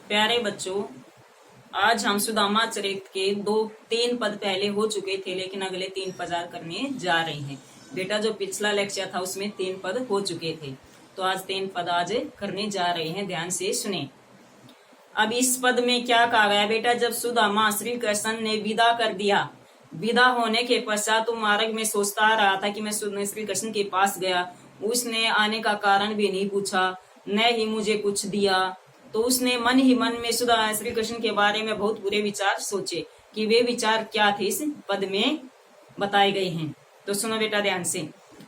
प्यारे बच्चों, आज हम सुदामा चरित्र के 2-3 पद पहले हो चुके थे, लेकिन अगले 3 पद करने जा रहे हैं। बेटा, जो पिछला लेक्चर था उसमें 3 पद हो चुके थे, तो आज 3 पद आज करने जा रहे हैं। ध्यान से सुने। अब इस पद में क्या कहा गया बेटा? जब सुदामा श्री कृष्ण ने विदा कर दिया, विदा होने के पश्चात मार्ग में सोचता रहा था कि मैं श्री कृष्ण के पास गया, उसने आने का कारण भी नहीं पूछा, न ही मुझे कुछ दिया। तो उसने मन ही मन में श्री कृष्ण के बारे में बहुत बुरे विचार सोचे कि वे विचार क्या थे इस पद में बताए गए हैं। तो सुनो बेटा ध्यान से।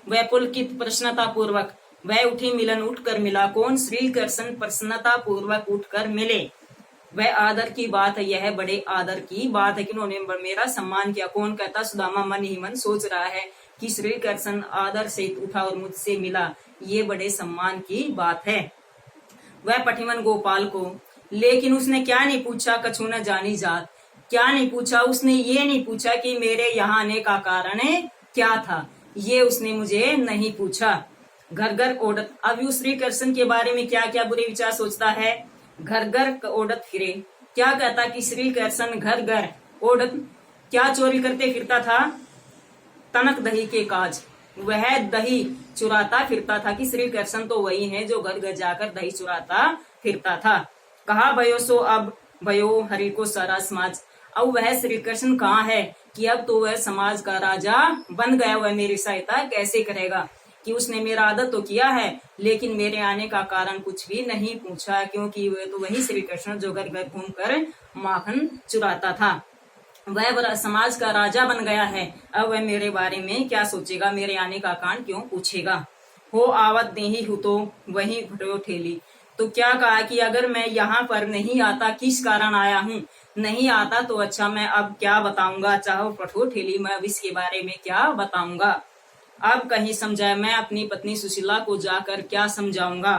वह पुलकित प्रसन्नता पूर्वक वह उठी, मिलन उठकर मिला। कौन? श्री कृष्ण प्रसन्नता पूर्वक उठकर मिले। वह आदर की बात है, यह बड़े आदर की बात है कि उन्होंने मेरा सम्मान किया। कौन कहता? सुदामा मन ही मन सोच रहा है कि श्री कृष्ण आदर से उठा और मुझसे मिला, ये बड़े सम्मान की बात है। वह पठिमन गोपाल को, लेकिन उसने क्या नहीं पूछा? कछु न जानी जात। क्या नहीं पूछा? उसने ये नहीं पूछा कि मेरे यहाँ आने का कारण क्या था, ये उसने मुझे नहीं पूछा। घर घर ओढ़त, अब यू श्री कृष्ण के बारे में क्या क्या बुरे विचार सोचता है। घर घर ओढ़त फिरे। क्या कहता कि श्री कृष्ण घर घर ओढ़त क्या चोरी करते फिरता था? तनक दही के काज, वह दही चुराता फिरता था। कि श्री कृष्ण तो वही है जो घर घर जाकर दही चुराता फिरता था। कहा भयो सो अब भयो हरि को सारा समाज। अब वह श्री कृष्ण कहाँ है कि अब तो वह समाज का राजा बन गया। वह मेरी सहायता कैसे करेगा? कि उसने मेरा आदर तो किया है, लेकिन मेरे आने का कारण कुछ भी नहीं पूछा, क्योंकि वह तो वही श्री कृष्ण जो घर घर घूमकर माखन चुराता था, वह समाज का राजा बन गया है। अब वह मेरे बारे में क्या सोचेगा? मेरे आने का कारण क्यों पूछेगा? हो आवत नहीं हूं तो वही घटो ठेली। तो क्या कहा कि अगर मैं यहाँ पर नहीं आता, किस कारण आया हूँ, नहीं आता तो अच्छा मैं अब क्या बताऊंगा? चाहो पठो ठेली, मैं अब इसके बारे में क्या बताऊंगा? अब कहीं समझाए, मैं अपनी पत्नी सुशीला को जाकर क्या समझाऊंगा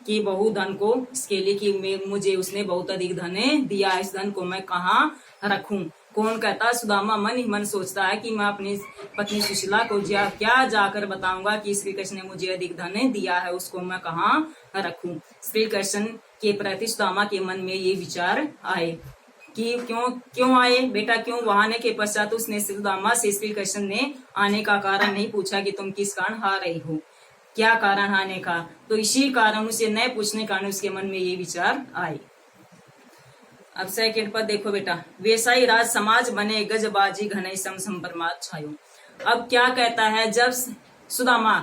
कि बहु धन को, इसके लिए कि मुझे उसने बहुत अधिक धन दिया, इस धन को मैं कहाँ रखूं? कौन कहता? सुदामा मन ही मन सोचता है कि मैं अपनी पत्नी सुशीला को क्या जाकर बताऊंगा कि श्री कृष्ण ने मुझे अधिक धन दिया है, उसको मैं कहाँ रखूं? श्री कृष्ण के प्रति सुदामा के मन में ये विचार आए कि क्यों आए बेटा? क्यों? वहां के पश्चात उसने सुदामा से श्री कृष्ण ने आने का कारण नहीं पूछा कि तुम किस कारण आ रही हो, क्या कारण आने का। तो इसी कारण उसे न पूछने कारण उसके मन में ये विचार आए। अब सेकंड पर देखो बेटा। वैसाई राज समाज बने गजबाजी घने सम संप्रमाद छायो। अब क्या कहता है? जब सुदामा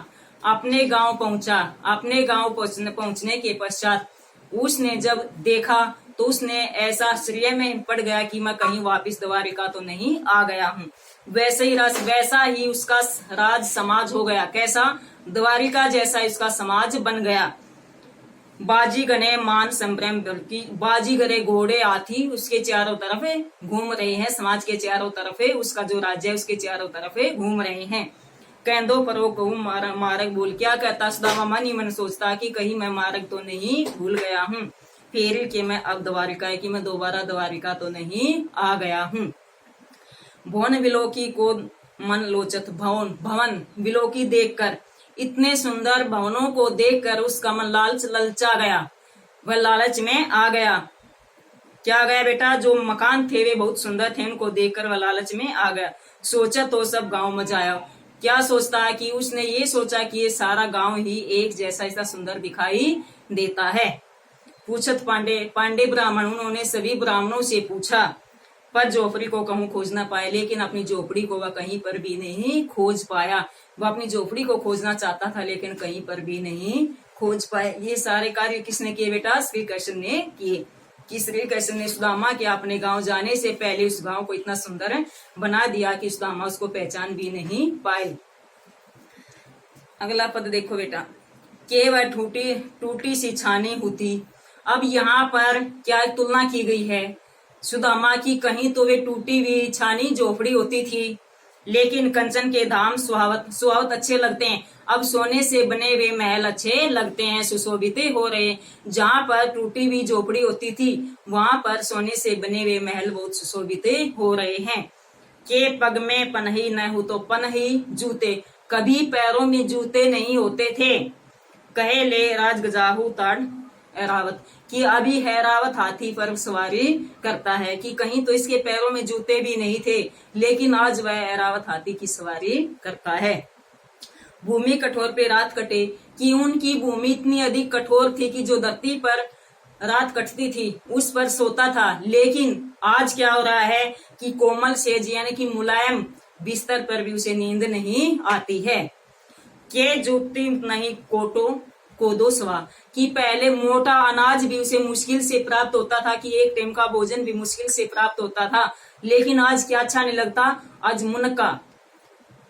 अपने गांव पहुंचा, अपने गांव पहुंचने के पश्चात उसने जब देखा तो उसने ऐसा आश्चर्य में पड़ गया कि मैं कहीं वापिस द्वारिका तो नहीं आ गया हूँ। वैसे ही वैसा ही उसका राज समाज हो गया। कैसा? द्वारिका जैसा उसका समाज बन गया। बाजीगरे मान संभ्रम, बल्कि बाजीगरे घोड़े हाथी उसके चारों तरफ घूम रहे हैं, समाज के चारों तरफ उसका जो राज्य है उसके चारों तरफ घूम रहे हैं। कहदो परो कहूँ मार्ग भूल। क्या कहता? सुदामा मन ही मन सोचता कि कहीं मैं मार्ग तो नहीं भूल गया हूँ, फिर कि मैं अब द्वारिका है कि मैं दोबारा द्वारिका तो नहीं आ गया हूँ। भवन विलोकी को मन लोचत, भवन विलोकी देखकर, इतने सुंदर भवनों को देखकर उसका मन ललचा गया, वह लालच में आ गया। क्या गया बेटा? जो मकान थे वे बहुत सुंदर थे, उनको देखकर वह लालच में आ गया। सोचा तो सब गांव मचाया। क्या सोचता है कि उसने ये सोचा कि ये सारा गांव ही एक जैसा ऐसा सुंदर दिखाई देता है। पूछत पांडे ब्राह्मण, उन्होंने सभी ब्राह्मणों से पूछा, पर झोपड़ी को कहूँ खोज न पाए। लेकिन अपनी झोपड़ी को वह कहीं पर भी नहीं खोज पाया। वह अपनी झोपड़ी को खोजना चाहता था, लेकिन कहीं पर भी नहीं खोज पाए। ये सारे कार्य किसने किए बेटा? श्री कृष्ण ने किए। कि श्री कृष्ण ने सुदामा के अपने गांव जाने से पहले उस गांव को इतना सुंदर बना दिया कि सुदामा उसको पहचान भी नहीं पाए। अगला पद देखो बेटा। के वह टूटी सी छानी होती। अब यहाँ पर क्या तुलना की गई है सुदामा की? कहीं तो वे टूटी हुई छानी झोपड़ी होती थी, लेकिन कंचन के धाम सुहावत अच्छे लगते हैं। अब सोने से बने हुए महल अच्छे लगते हैं, सुशोभित हो रहे। जहाँ पर टूटी हुई झोपड़ी होती थी, वहां पर सोने से बने हुए महल बहुत सुशोभित हो रहे हैं। के पग में पनही न हो तो पनही जूते, कभी पैरों में जूते नहीं होते थे। कहे ले राज गजाहू ताड़, ऐरावत कि अभी हैरावत हाथी पर सवारी करता है, कि कहीं तो इसके पैरों में जूते भी नहीं थे, लेकिन आज वह ऐरावत हाथी की सवारी करता है। भूमि कठोर पे रात कटे, कि उनकी भूमि इतनी अधिक कठोर थी कि जो धरती पर रात कटती थी उस पर सोता था, लेकिन आज क्या हो रहा है कि कोमल सेज यानी कि मुलायम बिस्तर पर भी उसे नींद नहीं आती है। के जुटी नहीं कोटो कोदो स्वा, कि पहले मोटा अनाज भी उसे मुश्किल से प्राप्त होता था, कि एक टाइम का भोजन भी मुश्किल से प्राप्त होता था, लेकिन आज क्या अच्छा नहीं लगता, आज मुनका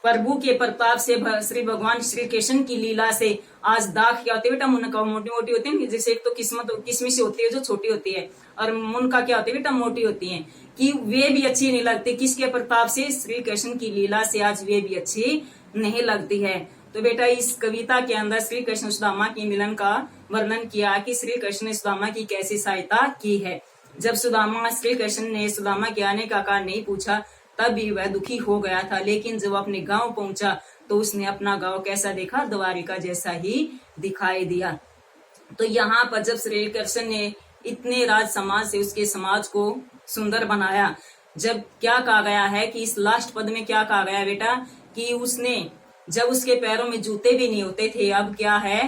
प्रभु के प्रताप से श्री भगवान श्री कृष्ण की लीला से आज दाख क्या होती है बेटा, मुनका मोटी मोटी होती है, जैसे एक तो किसमिस होती है जो छोटी होती है, और मुनका क्या होती है बेटा, मोटी होती है, कि वे भी अच्छी नहीं लगती, किसके प्रताप से, श्री कृष्ण की लीला से आज वे भी अच्छी नहीं लगती है। तो बेटा इस कविता के अंदर श्री कृष्ण सुदामा की मिलन का वर्णन किया कि श्री कृष्ण ने सुदामा की कैसी सहायता की है। जब श्री कृष्ण ने सुदामा के आने का कारण नहीं पूछा तब भी वह दुखी हो गया था, लेकिन जब अपने गांव पहुंचा तो उसने अपना गांव कैसा देखा, द्वारिका जैसा ही दिखाई दिया। तो यहाँ पर जब श्री कृष्ण ने इतने राज समाज से उसके समाज को सुंदर बनाया, जब क्या कहा गया है कि इस लास्ट पद में क्या कहा गया बेटा, कि उसने जब उसके पैरों में जूते भी नहीं होते थे, अब क्या है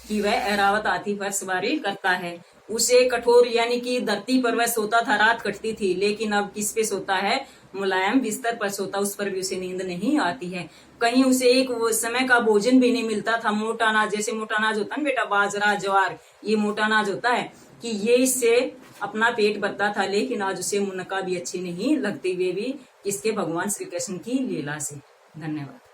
कि वह ऐरावत हाथी पर सवारी करता है। उसे कठोर यानी कि धरती पर वह सोता था, रात कटती थी, लेकिन अब किस पे सोता है, मुलायम बिस्तर पर सोता, उस पर भी उसे नींद नहीं आती है। कहीं उसे एक वो समय का भोजन भी नहीं मिलता था, मोटा अनाज, जैसे मोटा अनाज होता है बेटा, बाजरा ज्वार, ये मोटा अनाज होता है, कि ये इससे अपना पेट भरता था, लेकिन आज उसे मुनका भी अच्छी नहीं लगती, वे भी किसके, भगवान श्री कृष्ण की लीला से। धन्यवाद।